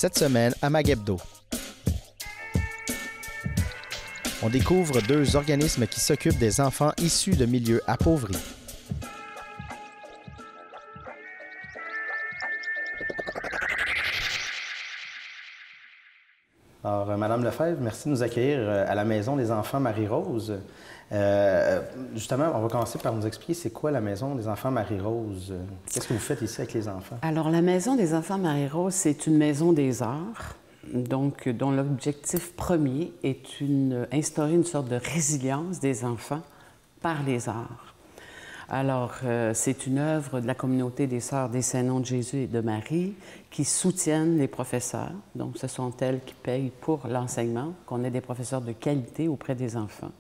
Cette semaine, à Maghebdo, on découvre deux organismes qui s'occupent des enfants issus de milieux appauvris. Alors, Madame Lefebvre, merci de nous accueillir à la Maison des enfants Marie-Rose. Justement, on va commencer par nous expliquer c'est quoi la Maison des enfants Marie-Rose. Qu'est-ce que vous faites ici avec les enfants? Alors, la Maison des enfants Marie-Rose, c'est une maison des arts, donc dont l'objectif premier est instaurer une sorte de résilience des enfants par les arts. Alors, c'est une œuvre de la communauté des Sœurs des Saints-Noms de Jésus et de Marie qui soutiennent les professeurs. Donc, ce sont elles qui payent pour l'enseignement, qu'on ait des professeurs de qualité auprès des enfants.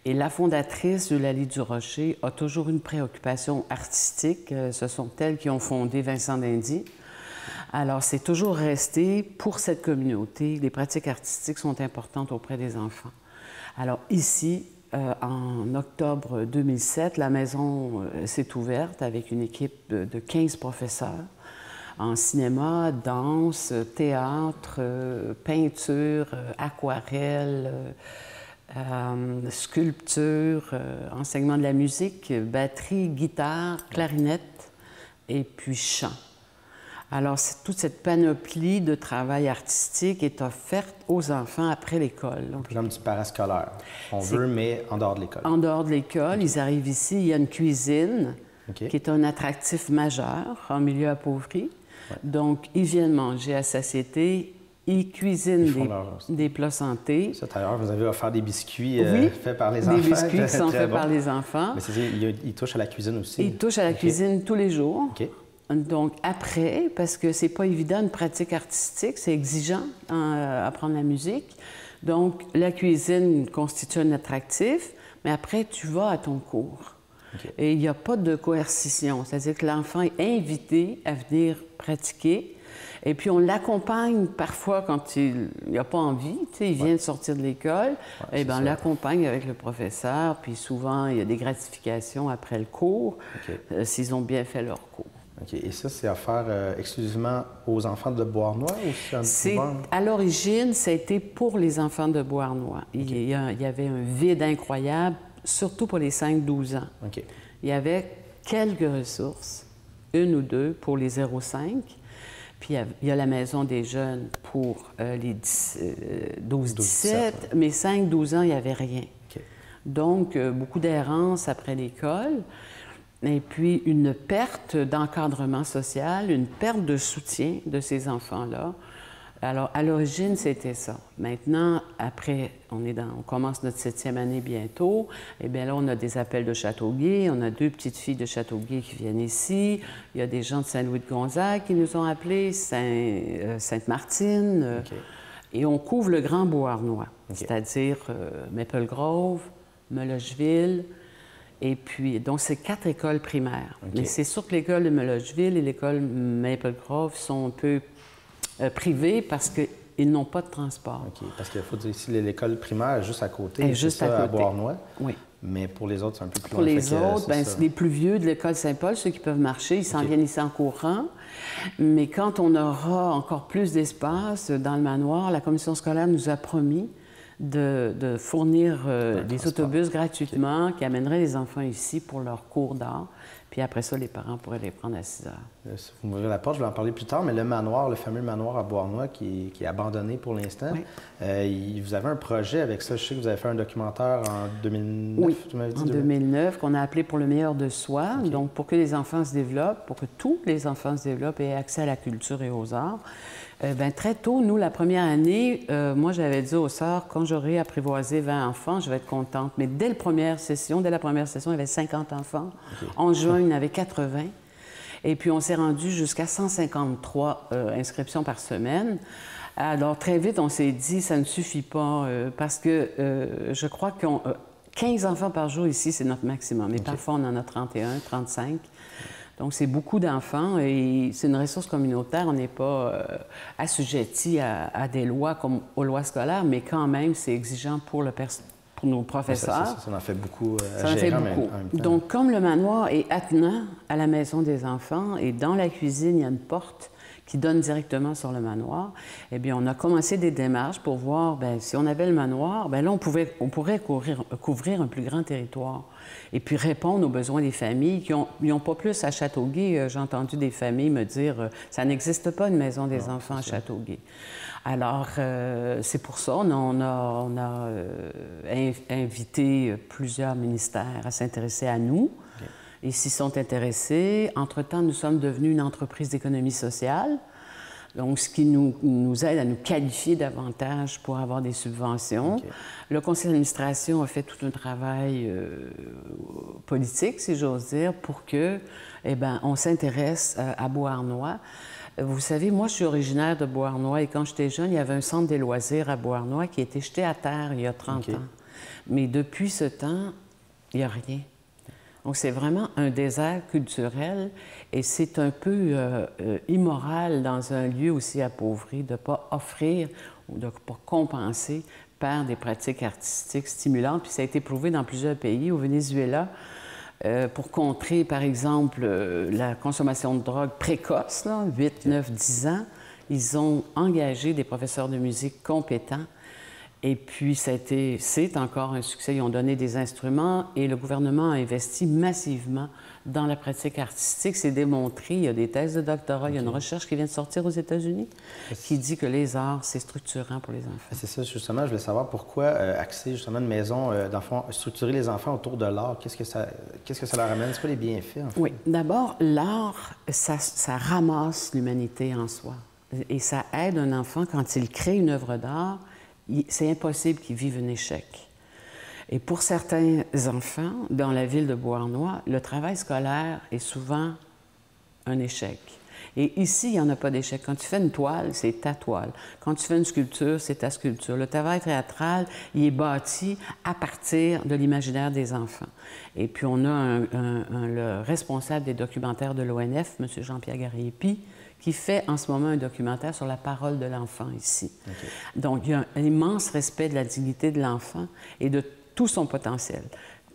Et la fondatrice, Eulalie Durocher, a toujours une préoccupation artistique. Ce sont elles qui ont fondé Vincent d'Indy. Alors, c'est toujours resté, pour cette communauté, les pratiques artistiques sont importantes auprès des enfants. Alors, ici, en octobre 2007, la maison s'est ouverte avec une équipe de 15 professeurs en cinéma, danse, théâtre, peinture, aquarelle, sculpture, enseignement de la musique, batterie, guitare, clarinette et puis chant. Alors, toute cette panoplie de travail artistique est offerte aux enfants après l'école. Comme du parascolaire. On veut, mais en dehors de l'école. En dehors de l'école. Ils arrivent ici, il y a une cuisine qui est un attractif majeur en milieu appauvri. Ouais. Donc, ils viennent manger à satiété. Ils cuisinent des plats santé. Ça, d'ailleurs, vous avez offert des biscuits faits par les enfants. Des biscuits qui sont faits par les enfants. Mais c'est-à-dire, ils touchent à la cuisine aussi? Ils touchent à la cuisine tous les jours. Donc, après, parce que c'est pas évident, une pratique artistique, c'est exigeant apprendre la musique. Donc, la cuisine constitue un attractif, mais après, tu vas à ton cours. Et il n'y a pas de coercition, c'est-à-dire que l'enfant est invité à venir pratiquer. Et puis, on l'accompagne parfois quand il n'a pas envie, tu sais, il vient de sortir de l'école, et bien on l'accompagne avec le professeur, puis souvent, il y a des gratifications après le cours, s'ils ont bien fait leur cours. OK. Et ça, c'est offert exclusivement aux enfants de Beauharnois ou c'est à l'origine, ça a été pour les enfants de Beauharnois. Il y avait un vide incroyable, surtout pour les 5-12 ans. Il y avait quelques ressources, une ou deux pour les 0-5. Puis il y a la maison des jeunes pour les 12-17, mais 5-12 ans, il n'y avait rien. Donc, beaucoup d'errance après l'école. Et puis, une perte d'encadrement social, une perte de soutien de ces enfants-là. Alors, à l'origine, c'était ça. Maintenant, après, on commence notre 7e année bientôt. Eh bien là, on a des appels de Châteauguay. On a 2 petites filles de Châteauguay qui viennent ici. Il y a des gens de Saint-Louis-de-Gonzague qui nous ont appelés, Sainte-Martine. Et on couvre le Grand Beauharnois, c'est-à-dire Maple Grove, Melocheville. Et puis, donc, c'est 4 écoles primaires. Mais c'est sûr que l'école de Melocheville et l'école Maple Grove sont un peu privées parce qu'ils n'ont pas de transport. Parce qu'il faut dire ici, l'école primaire est juste à côté. Et juste à côté. À Beauharnois. Oui. Mais pour les autres, c'est un peu plus loin. Pour les autres, c'est les plus vieux de l'école Saint-Paul, ceux qui peuvent marcher, ils s'en viennent ici en courant. Mais quand on aura encore plus d'espace dans le manoir, la commission scolaire nous a promis de fournir des autobus gratuitement qui amèneraient les enfants ici pour leur cours d'art. Puis après ça, les parents pourraient les prendre à 6 heures. Vous m'ouvrez la porte, je vais en parler plus tard, mais le manoir, le fameux manoir à Beauharnois qui est abandonné pour l'instant, vous avez un projet avec ça. Je sais que vous avez fait un documentaire en 2009, oui, tu m'avais dit? En 2009, qu'on a appelé Pour le meilleur de soi. Donc, pour que les enfants se développent, pour que tous les enfants se développent et aient accès à la culture et aux arts. Très tôt, nous, la première année, moi, j'avais dit aux sœurs, quand j'aurai apprivoisé 20 enfants, je vais être contente. Mais dès la première session, il y avait 50 enfants. En juin, il y en avait 80. Et puis, on s'est rendu jusqu'à 153 inscriptions par semaine. Alors, très vite, on s'est dit, ça ne suffit pas, parce que je crois que 15 enfants par jour ici, c'est notre maximum. Mais parfois, on en a 31, 35. Donc, c'est beaucoup d'enfants et c'est une ressource communautaire. On n'est pas assujetti à des lois comme aux lois scolaires, mais quand même, c'est exigeant pour nos professeurs. Ça en fait beaucoup. Ça en fait beaucoup. Donc, comme le manoir est attenant à la maison des enfants et dans la cuisine, il y a une porte qui donne directement sur le manoir. Eh bien, on a commencé des démarches pour voir, bien, si on avait le manoir, bien là, on pourrait couvrir un plus grand territoire et puis répondre aux besoins des familles qui n'ont pas plus à Châteauguay. J'ai entendu des familles me dire ça n'existe pas une maison des enfants à Châteauguay. Alors, c'est pour ça on a invité plusieurs ministères à s'intéresser à nous. Okay. Ils s'y sont intéressés. Entre-temps, nous sommes devenus une entreprise d'économie sociale, donc ce qui nous aide à nous qualifier davantage pour avoir des subventions. Okay. Le conseil d'administration a fait tout un travail politique, si j'ose dire, pour que, eh bien, on s'intéresse à Beauharnois. Vous savez, moi, je suis originaire de Beauharnois et quand j'étais jeune, il y avait un centre des loisirs à Beauharnois qui a été jeté à terre il y a 30 ans. Mais depuis ce temps, il n'y a rien. Donc, c'est vraiment un désert culturel et c'est un peu immoral dans un lieu aussi appauvri de ne pas offrir ou de ne pas compenser par des pratiques artistiques stimulantes. Puis ça a été prouvé dans plusieurs pays. Au Venezuela, pour contrer, par exemple, la consommation de drogue précoce, là, 8, 9, 10 ans, ils ont engagé des professeurs de musique compétents. Et puis, c'est encore un succès. Ils ont donné des instruments et le gouvernement a investi massivement dans la pratique artistique. C'est démontré, il y a des thèses de doctorat, il y a une recherche qui vient de sortir aux États-Unis qui dit que les arts, c'est structurant pour les enfants. C'est ça, justement. Je voulais savoir pourquoi axer justement une maison d'enfants, structurer les enfants autour de l'art. Qu'est-ce que ça leur amène? C'est quoi les bienfaits, en fait? Oui. D'abord, l'art, ça ramasse l'humanité en soi. Et ça aide un enfant quand il crée une œuvre d'art. C'est impossible qu'ils vivent un échec. Et pour certains enfants, dans la ville de Beauharnois, le travail scolaire est souvent un échec. Et ici, il n'y en a pas d'échec. Quand tu fais une toile, c'est ta toile. Quand tu fais une sculpture, c'est ta sculpture. Le travail théâtral, il est bâti à partir de l'imaginaire des enfants. Et puis, on a le responsable des documentaires de l'ONF, M. Jean-Pierre Gariepi, qui fait en ce moment un documentaire sur la parole de l'enfant ici. Okay. Donc, il y a un immense respect de la dignité de l'enfant et de tout son potentiel.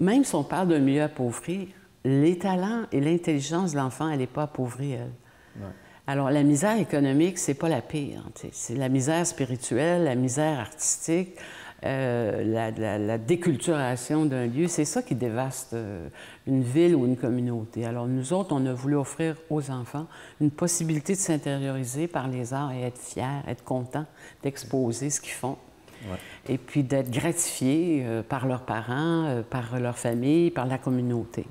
Même si on parle d'un milieu appauvri, les talents et l'intelligence de l'enfant, elle n'est pas appauvrie, elle. Ouais. Alors, la misère économique, c'est pas la pire. C'est la misère spirituelle, la misère artistique, la déculturation d'un lieu, c'est ça qui dévaste une ville ou une communauté. Alors, nous autres, on a voulu offrir aux enfants une possibilité de s'intérioriser par les arts et être fiers, être contents d'exposer ce qu'ils font. Ouais. Et puis d'être gratifiés par leurs parents, par leur famille, par la communauté.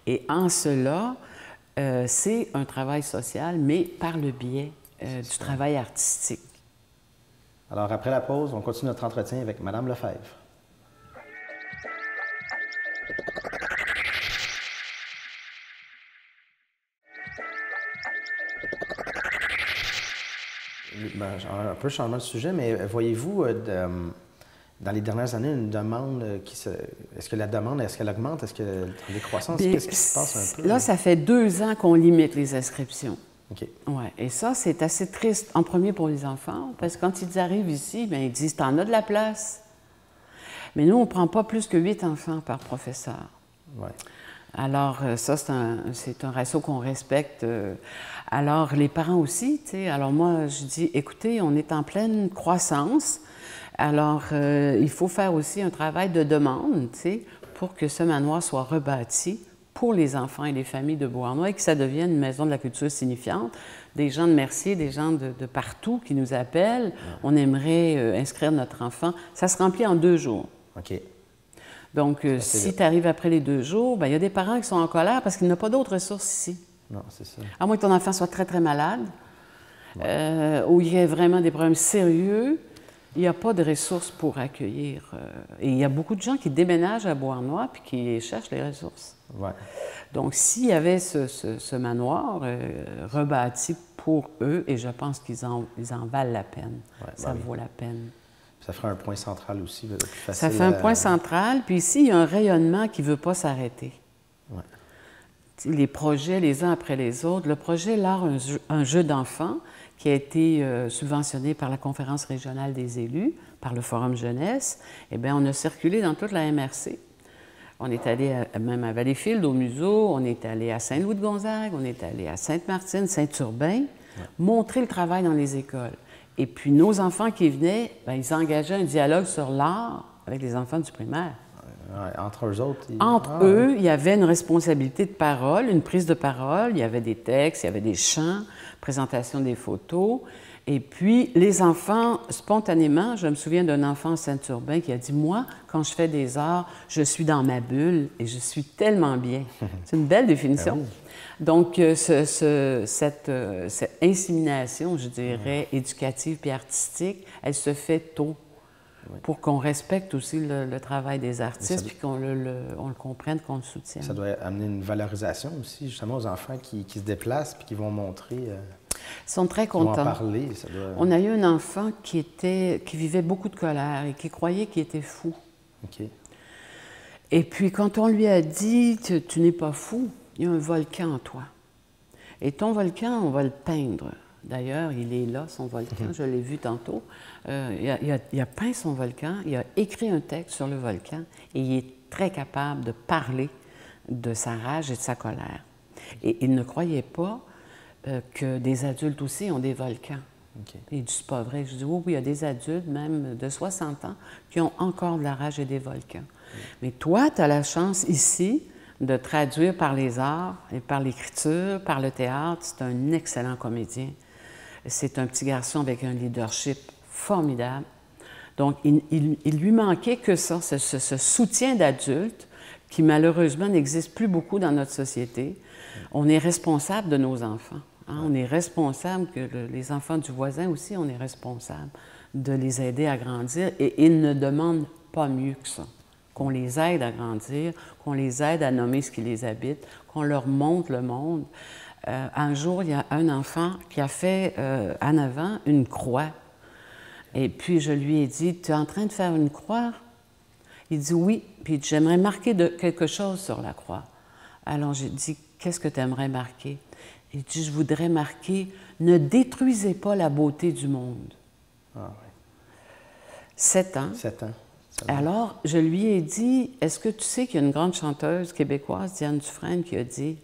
Et en cela, c'est un travail social, mais par le biais du travail artistique. Alors, après la pause, on continue notre entretien avec Mme Lefebvre. Ben, un peu changement de sujet, mais voyez-vous dans les dernières années une demande est-ce que la demande, est-ce qu'elle augmente? Est-ce qu'il y a une décroissance? Qu'est-ce qui se passe un peu? Là, ça fait 2 ans qu'on limite les inscriptions. OK. Ouais. Et ça, c'est assez triste, en premier pour les enfants, parce que quand ils arrivent ici, bien, ils disent « T'en as de la place ». Mais nous, on ne prend pas plus que 8 enfants par professeur. Ouais. Alors, ça, c'est un ratio qu'on respecte. Alors, les parents aussi, tu sais. Alors, moi, je dis, écoutez, on est en pleine croissance. Alors, il faut faire aussi un travail de demande, tu sais, pour que ce manoir soit rebâti pour les enfants et les familles de Beauharnois et que ça devienne une maison de la culture signifiante. Des gens de Mercier, des gens de partout qui nous appellent. On aimerait inscrire notre enfant. Ça se remplit en 2 jours. OK. Donc, si tu arrives après les 2 jours, bien, il y a des parents qui sont en colère parce qu'il n'y a pas d'autres ressources ici. Non, c'est ça. À moins que ton enfant soit très, très malade, ou il y ait vraiment des problèmes sérieux, il n'y a pas de ressources pour accueillir. Et il y a beaucoup de gens qui déménagent à Beauharnois puis qui cherchent les ressources. Ouais. Donc, s'il y avait ce manoir rebâti pour eux, et je pense qu'ils en valent la peine, ça vaut la peine. Ça ferait un point central aussi, plus facile. Ça fait un point central, puis ici, il y a un rayonnement qui ne veut pas s'arrêter. Ouais. Les projets, les uns après les autres. Le projet L'art, un jeu d'enfants, qui a été subventionné par la Conférence régionale des élus, par le Forum Jeunesse, eh bien, on a circulé dans toute la MRC. On est allé même à Valleyfield, au Museau, on est allé à Saint-Louis-de-Gonzague, on est allé à Sainte-Martine, Saint-Urbain. montrer le travail dans les écoles. Et puis nos enfants qui venaient, bien, ils engageaient un dialogue sur l'art avec les enfants du primaire. Ouais, entre eux autres? Entre eux, il y avait une responsabilité de parole, une prise de parole, il y avait des textes, il y avait des chants, présentation des photos. Et puis, les enfants, spontanément, je me souviens d'un enfant en Saint-Urbain qui a dit « Moi, quand je fais des arts, je suis dans ma bulle et je suis tellement bien. » C'est une belle définition. Donc, cette insémination, je dirais, éducative puis artistique, elle se fait tôt pour qu'on respecte aussi le travail des artistes puis qu'on on le comprenne, qu'on le soutienne. Ça doit amener une valorisation aussi, justement, aux enfants qui se déplacent puis qui vont montrer... Ils sont très contents. Qui vont en parler, ça doit... On a eu un enfant qui vivait beaucoup de colère et qui croyait qu'il était fou. OK. Et puis, quand on lui a dit « Tu n'es pas fou, il y a un volcan en toi. Et ton volcan, on va le peindre. » D'ailleurs, il est là, son volcan, je l'ai vu tantôt. Il a peint son volcan, il a écrit un texte sur le volcan et il est très capable de parler de sa rage et de sa colère. Et il ne croyait pas que des adultes aussi ont des volcans. Okay. Il dit, c'est pas vrai. Je dis, oui, il y a des adultes, même de 60 ans, qui ont encore de la rage et des volcans. Mais toi, tu as la chance ici de traduire par les arts et par l'écriture, par le théâtre. C'est un excellent comédien. C'est un petit garçon avec un leadership formidable. Donc, il lui manquait que ça, ce soutien d'adultes qui, malheureusement, n'existe plus beaucoup dans notre société. On est responsable de nos enfants. Hein? On est responsable, les enfants du voisin aussi, on est responsable de les aider à grandir. Et ils ne demandent pas mieux que ça. Qu'on les aide à grandir, qu'on les aide à nommer ce qui les habite, qu'on leur montre le monde. Un jour, il y a un enfant qui a fait en avant une croix. Et puis, je lui ai dit, « Tu es en train de faire une croix? » Il dit, « Oui. » Puis, j'aimerais marquer quelque chose sur la croix. Alors, j'ai dit, « Qu'est-ce que tu aimerais marquer? » Il dit, « Je voudrais marquer, ne détruisez pas la beauté du monde. » Ah oui. 7 ans. 7 ans. Alors, je lui ai dit, « Est-ce que tu sais qu'il y a une grande chanteuse québécoise, Diane Dufresne, qui a dit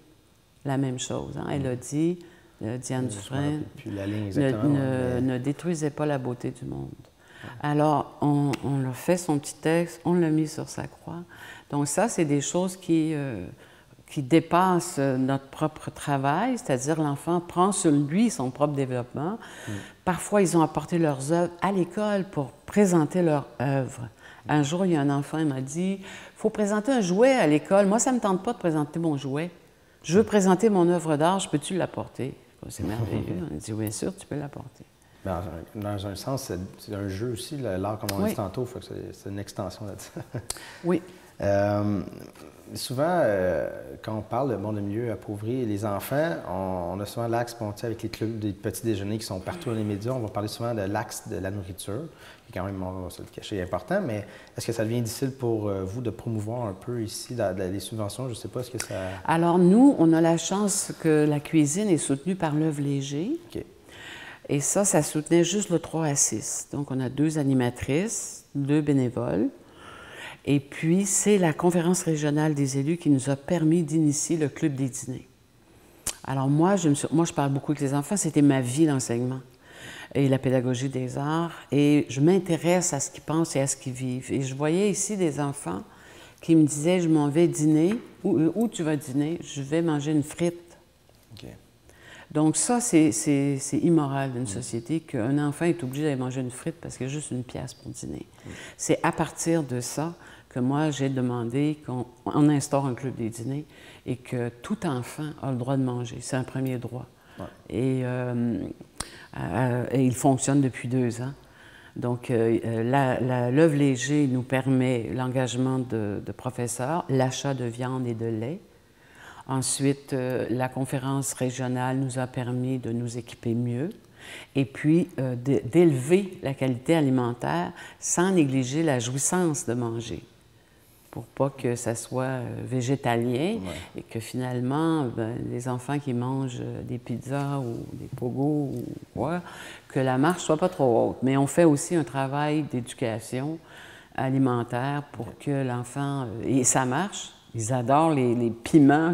la même chose? Hein? Elle a dit, Diane Dufresne, ne détruisez pas la beauté du monde. » Alors, on a fait son petit texte, on l'a mis sur sa croix. Donc ça, c'est des choses qui dépassent notre propre travail, c'est-à-dire l'enfant prend sur lui son propre développement. Parfois, ils ont apporté leurs œuvres à l'école pour présenter leur œuvre. Un jour, il y a un enfant qui m'a dit, « Il faut présenter un jouet à l'école. Moi, ça ne me tente pas de présenter mon jouet. Je veux présenter mon œuvre d'art, je peux-tu l'apporter? » C'est merveilleux. On dit, « Bien sûr, tu peux l'apporter. » Dans un sens, c'est un jeu aussi, l'art, comme on dit tantôt, faut que c'est une extension de ça. Oui. Souvent, quand on parle de milieu appauvri, les enfants, on a souvent l'axe avec les clubs des petits déjeuners qui sont partout dans les médias. On va parler souvent de l'axe de la nourriture, qui est quand même, on va se le cacher, important. Mais est-ce que ça devient difficile pour vous de promouvoir un peu ici les subventions? Je ne sais pas, est-ce que ça... Alors, nous, on a la chance que la cuisine est soutenue par l'Œuvre Léger. OK. Et ça soutenait juste le 3 à 6. Donc, on a 2 animatrices, 2 bénévoles. Et puis, c'est la conférence régionale des élus qui nous a permis d'initier le club des dîners. Alors, moi, je parle beaucoup avec les enfants. C'était ma vie, l'enseignement et la pédagogie des arts. Et je m'intéresse à ce qu'ils pensent et à ce qu'ils vivent. Et je voyais ici des enfants qui me disaient, je m'en vais dîner. Où tu vas dîner? Je vais manger une frite. OK. Donc ça, c'est immoral d'une société qu'un enfant est obligé d'aller manger une frite parce qu'il y a juste une pièce pour dîner. C'est à partir de ça que moi, j'ai demandé qu'on instaure un club des dîners et que tout enfant a le droit de manger. C'est un premier droit. Ouais. Et il fonctionne depuis 2 ans. Donc, l'Œuvre Léger nous permet l'engagement de professeurs, l'achat de viande et de lait. Ensuite, la conférence régionale nous a permis de nous équiper mieux et puis d'élever la qualité alimentaire sans négliger la jouissance de manger, pour pas que ça soit végétalien et que finalement, les enfants qui mangent des pizzas ou des pogos ou quoi, que la marche soit pas trop haute. Mais on fait aussi un travail d'éducation alimentaire pour que l'enfant... Et ça marche. Ils adorent les piments.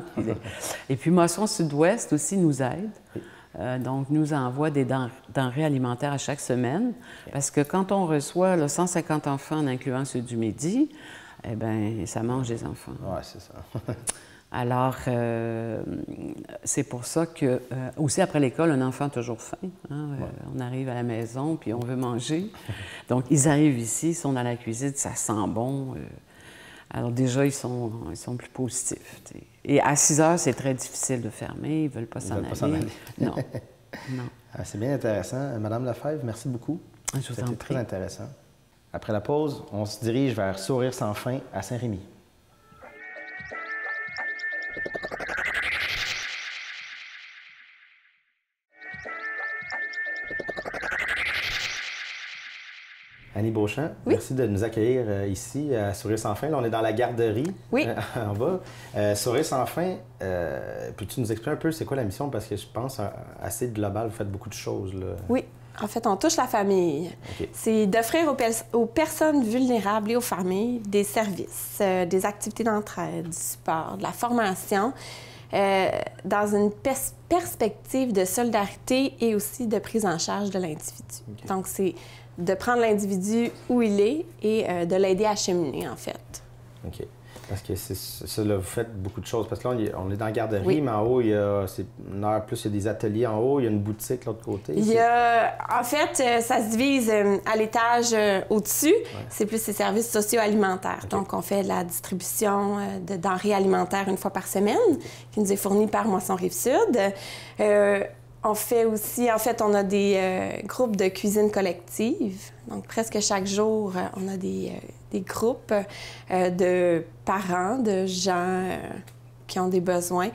Et puis, Moisson Sud-Ouest aussi nous aide. donc nous envoie des denrées alimentaires à chaque semaine. Parce que quand on reçoit là, 150 enfants, en incluant ceux du Midi, eh bien, ça mange des enfants. Oui, c'est ça. Alors, c'est pour ça que, aussi après l'école, un enfant a toujours faim. Hein? On arrive à la maison, puis on veut manger. Donc, ils arrivent ici, ils sont dans la cuisine, ça sent bon. Alors déjà, ils sont plus positifs. T'sais. Et à 6 heures, c'est très difficile de fermer, ils ne veulent pas s'en aller. Non, non. C'est bien intéressant. Madame Lefebvre, merci beaucoup. Je vous en prie. C'était très intéressant. Après la pause, on se dirige vers Sourire sans fin à Saint-Rémy. Annie Beauchamp, oui. Merci de nous accueillir ici à Sourire sans fin. Là, on est dans la garderie, oui. En bas. Sourire sans fin, peux-tu nous expliquer un peu c'est quoi la mission? Parce que je pense assez global, vous faites beaucoup de choses. Là. Oui. En fait, on touche la famille. Okay. C'est d'offrir aux personnes vulnérables et aux familles des services, des activités d'entraide, du support, de la formation, dans une perspective de solidarité et aussi de prise en charge de l'individu. Okay. Donc, c'est de prendre l'individu où il est et de l'aider à cheminer, en fait. OK. Parce que c'est ça, là, vous faites beaucoup de choses. Parce que là, on est dans la garderie, oui. Mais en haut, il y a une heure plus, il y a des ateliers en haut, il y a une boutique de l'autre côté. En fait, ça se divise à l'étage au-dessus. Ouais. C'est plus les services socio-alimentaires. Okay. Donc, on fait la distribution de denrées alimentaires une fois par semaine, qui nous est fournie par Moisson Rive-Sud. On fait aussi, en fait, on a des groupes de cuisine collective. Donc, presque chaque jour, on a des groupes de parents, de gens qui ont des besoins,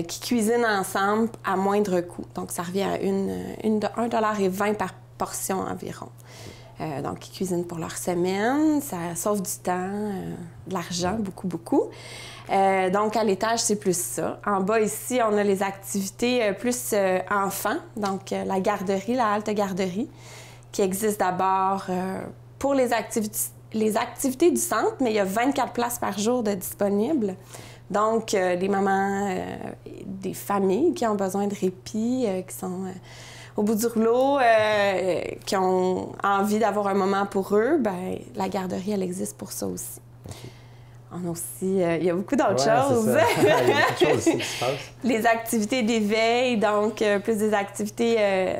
qui cuisinent ensemble à moindre coût. Donc, ça revient à $1,20 par portion environ. Donc, ils cuisinent pour leur semaine, ça sauve du temps, de l'argent, beaucoup, beaucoup. Donc, à l'étage, c'est plus ça. En bas, ici, on a les activités plus enfants, donc la garderie, la halte garderie, qui existe d'abord pour les activités du centre, mais il y a 24 places par jour de disponibles. Donc, les mamans, des familles qui ont besoin de répit, qui sont au bout du rouleau, qui ont envie d'avoir un moment pour eux, bien, la garderie, elle existe pour ça aussi. Okay. On a aussi, il y a beaucoup d'autres choses. Il y a beaucoup de choses aussi qui se passent. Les activités d'éveil, donc plus des activités,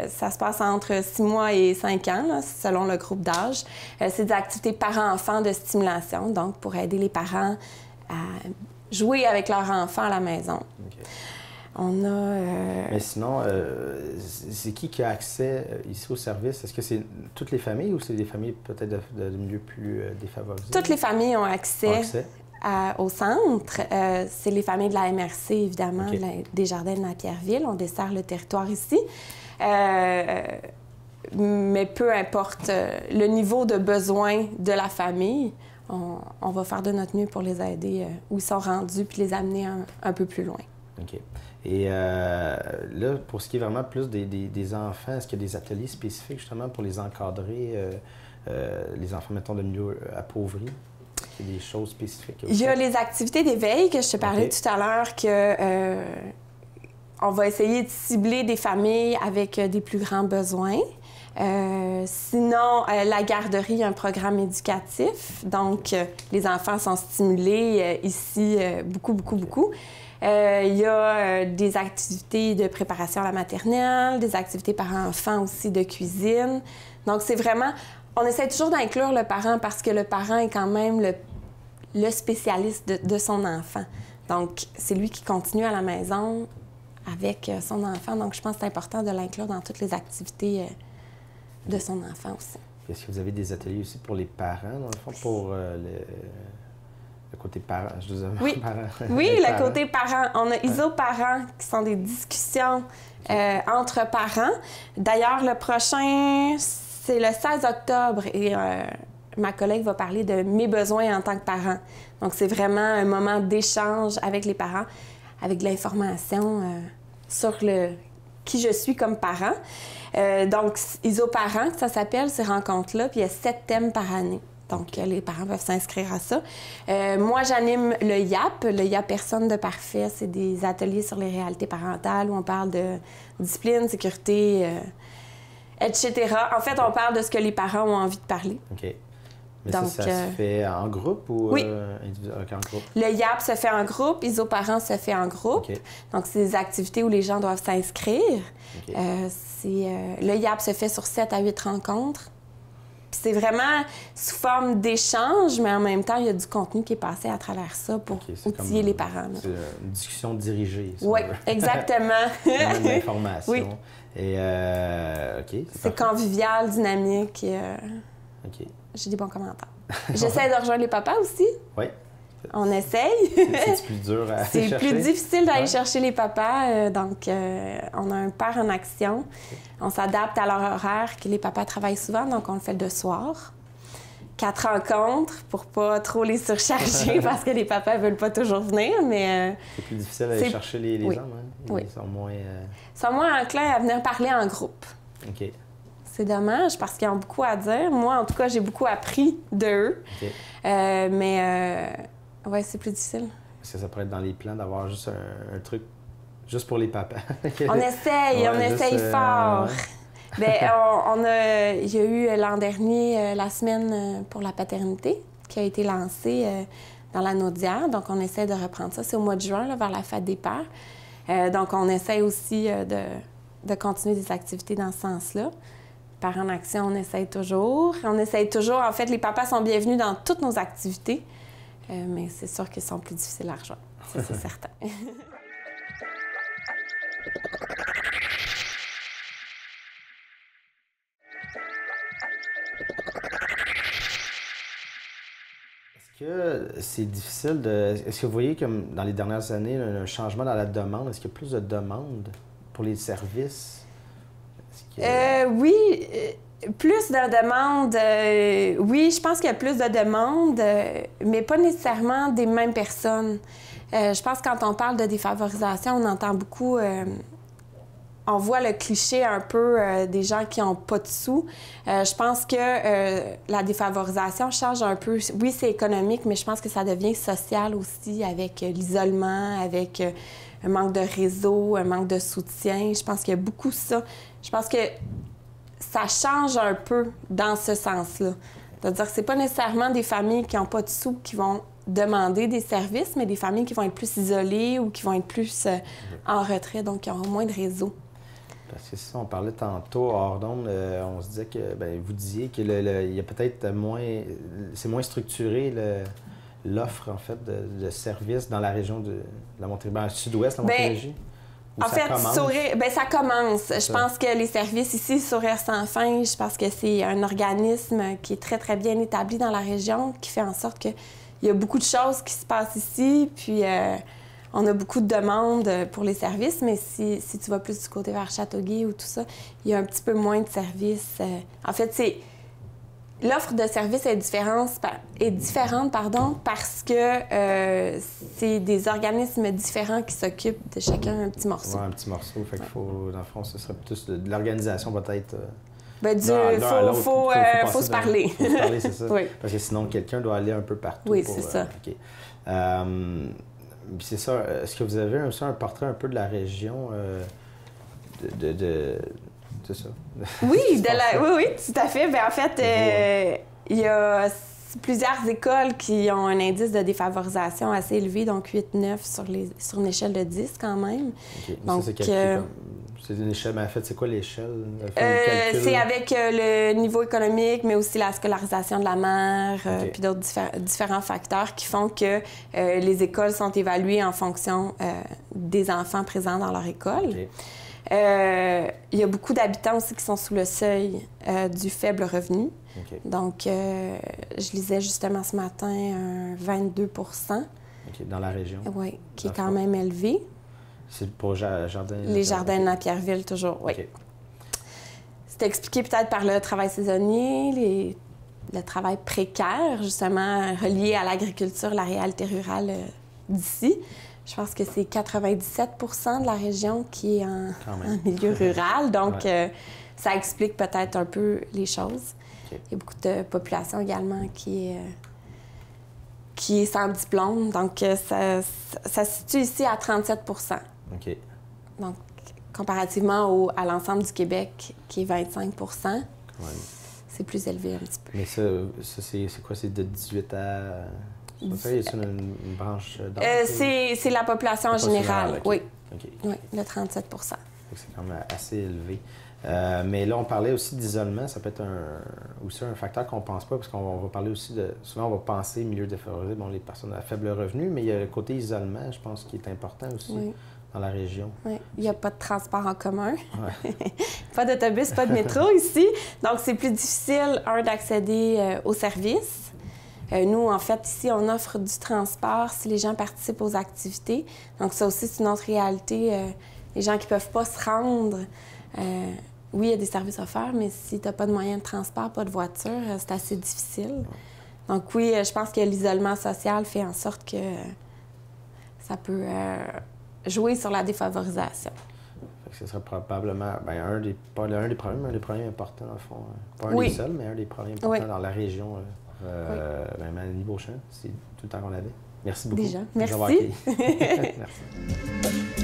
ça se passe entre 6 mois et 5 ans, là, selon le groupe d'âge. C'est des activités parents-enfants de stimulation, donc pour aider les parents à jouer avec leurs enfants à la maison. Okay. On a... Mais sinon, c'est qui a accès ici au service? Est-ce que c'est toutes les familles ou c'est des familles peut-être de milieux plus défavorisés? Toutes les familles ont accès. Au centre. C'est les familles de la MRC, évidemment, okay. Des Jardins de la Pierreville. On dessert le territoire ici. Mais peu importe le niveau de besoin de la famille, on va faire de notre mieux pour les aider où ils sont rendus puis les amener un peu plus loin. OK. Et là, pour ce qui est vraiment plus des enfants, est-ce qu'il y a des ateliers spécifiques justement pour les encadrer, les enfants, mettons, de milieux appauvris? Il y a des choses spécifiques? Il y a les activités d'éveil que je te parlais tout à l'heure, que on va essayer de cibler des familles avec des plus grands besoins. Sinon, la garderie a un programme éducatif, donc les enfants sont stimulés ici beaucoup, beaucoup, beaucoup. Il y a des activités de préparation à la maternelle, des activités parents-enfants aussi de cuisine. Donc, c'est vraiment... On essaie toujours d'inclure le parent parce que le parent est quand même le spécialiste de son enfant. Donc, c'est lui qui continue à la maison avec son enfant. Donc, je pense que c'est important de l'inclure dans toutes les activités de son enfant aussi. Est-ce que vous avez des ateliers aussi pour les parents, dans le fond, pour le côté parent? Je disais, oui, parents. Oui, le côté parent. On a iso-parents qui sont des discussions entre parents. D'ailleurs, le prochain... C'est le 16 octobre et ma collègue va parler de mes besoins en tant que parent. Donc, c'est vraiment un moment d'échange avec les parents, avec de l'information sur qui je suis comme parent. Donc, iso-parents, ça s'appelle, ces rencontres-là, puis il y a 7 thèmes par année. Donc, les parents peuvent s'inscrire à ça. Moi, j'anime le YAP. Le YAP Personne de Parfait, c'est des ateliers sur les réalités parentales où on parle de discipline, sécurité, etc. En fait, on parle de ce que les parents ont envie de parler. OK. Mais donc, ça se fait en groupe ou oui. Individuel? Okay, en groupe. Le YAP se fait en groupe, Isoparents se fait en groupe. Okay. Donc, c'est des activités où les gens doivent s'inscrire. Okay. Le YAP se fait sur 7 à 8 rencontres. Puis c'est vraiment sous forme d'échange, mais en même temps, il y a du contenu qui est passé à travers ça pour outiller les parents. C'est une discussion dirigée. Oui, exactement. Une information. Oui. Et, OK. C'est convivial, dynamique. OK. J'ai des bons commentaires. J'essaie de rejoindre les papas aussi. Oui. On essaye. C'est plus dur à aller chercher? C'est plus difficile d'aller chercher les papas. Donc, on a un père en action. Okay. On s'adapte à leur horaire, que les papas travaillent souvent, donc on le fait de soir. 4 rencontres pour pas trop les surcharger parce que les papas veulent pas toujours venir, mais... c'est plus difficile d'aller chercher les oui. hommes, hein? Oui. Ils sont moins... Ils sont moins enclins à venir parler en groupe. OK. C'est dommage parce qu'ils ont beaucoup à dire. Moi, en tout cas, j'ai beaucoup appris d'eux. OK. Oui, c'est plus difficile. Est-ce que ça pourrait être dans les plans d'avoir juste un truc juste pour les papas? On essaye fort. Il y a eu l'an dernier la semaine pour la paternité qui a été lancée dans la Naudière. Donc, on essaie de reprendre ça. C'est au mois de juin, là, vers la fête des pères. Donc, on essaie aussi de continuer des activités dans ce sens-là. Parents en action, on essaye toujours. En fait, les papas sont bienvenus dans toutes nos activités. Mais c'est sûr qu'ils sont plus difficiles à rejoindre, ça, c'est certain. Est-ce que c'est difficile de... Est-ce que vous voyez comme dans les dernières années un changement dans la demande? Est-ce qu'il y a plus de demandes pour les services? Oui. Plus de demandes, oui, je pense qu'il y a plus de demandes, mais pas nécessairement des mêmes personnes. Je pense que quand on parle de défavorisation, on entend beaucoup, on voit le cliché un peu des gens qui n'ont pas de sous. Je pense que la défavorisation change un peu. Oui, c'est économique, mais je pense que ça devient social aussi avec l'isolement, avec un manque de réseau, un manque de soutien. Je pense qu'il y a beaucoup ça. Je pense que ça change un peu dans ce sens-là. C'est-à-dire que c'est pas nécessairement des familles qui n'ont pas de sous qui vont demander des services, mais des familles qui vont être plus isolées ou qui vont être plus en retrait, donc qui auront moins de réseau. Parce que si on parlait tantôt hors d'onde, on se disait que, vous disiez qu'il y a peut-être moins... C'est moins structuré, l'offre, en fait, de services dans la région de la Montérégie, sud-ouest de la Montérégie. En fait, ça commence. Je pense que les services ici, Sourire sans fin, je pense que c'est un organisme qui est très, très bien établi dans la région, qui fait en sorte qu'il y a beaucoup de choses qui se passent ici, puis on a beaucoup de demandes pour les services, mais si tu vas plus du côté vers Châteauguay ou tout ça, il y a un petit peu moins de services. En fait, l'offre de services est différente parce que c'est des organismes différents qui s'occupent de chacun un petit morceau. Ouais, un petit morceau. Fait qu'il faut, dans le fond, ce serait plus de l'organisation peut-être. Il faut se parler. Faut se parler, c'est ça. Oui. Parce que sinon, quelqu'un doit aller un peu partout. Oui, c'est ça. OK. Puis c'est ça. Est-ce que vous avez un portrait un peu de la région c'est ça. Oui, oui, tout à fait. Bien, en fait, il y a plusieurs écoles qui ont un indice de défavorisation assez élevé, donc 8-9 sur une échelle de 10 quand même. Okay. Donc, c'est une échelle, mais en fait, c'est quoi l'échelle? C'est avec le niveau économique, mais aussi la scolarisation de la mère, puis d'autres différents facteurs qui font que les écoles sont évaluées en fonction des enfants présents dans leur école. Okay. Il y a beaucoup d'habitants aussi qui sont sous le seuil du faible revenu. Okay. Donc, je lisais justement ce matin un 22 okay, dans la région. Oui, qui est quand même élevé. C'est pour Jardin? Les jardins de Napierville, toujours, oui. Okay. C'est expliqué peut-être par le travail saisonnier, le travail précaire, justement, relié à l'agriculture, la réalité rurale d'ici. Je pense que c'est 97 de la région qui est en milieu rural. Donc, ça explique peut-être un peu les choses. Il y a beaucoup de population également qui est sans diplôme. Donc, ça se situe ici à 37 OK. Donc, comparativement à l'ensemble du Québec, qui est 25 Ouais. c'est plus élevé un petit peu. Mais ça c'est quoi? C'est de 18 à... C'est une branche d'âge? C'est la population en général, okay. oui. OK. Oui, le 37 C'est quand même assez élevé. Mais là, on parlait aussi d'isolement. Ça peut être aussi un facteur qu'on ne pense pas, parce qu'on va parler aussi de... Souvent, on va penser milieu défavorisé, les personnes à faible revenu, mais il y a le côté isolement, je pense, qui est important aussi dans la région. Oui, il n'y a pas de transport en commun. Ouais. Pas d'autobus, pas de métro ici. Donc, c'est plus difficile, d'accéder aux services. Nous, en fait, ici, on offre du transport si les gens participent aux activités. Donc, ça aussi, c'est une autre réalité. Les gens qui ne peuvent pas se rendre, oui, il y a des services offerts, mais si tu n'as pas de moyen de transport, pas de voiture, c'est assez difficile. Donc, oui, je pense que l'isolement social fait en sorte que ça peut jouer sur la défavorisation. Ce serait probablement un des problèmes importants, dans le fond. Pas un des seuls, mais un des problèmes importants dans la région. À niveau champ, c'est tout le temps qu'on avait. Merci beaucoup. Déjà. Merci. Merci.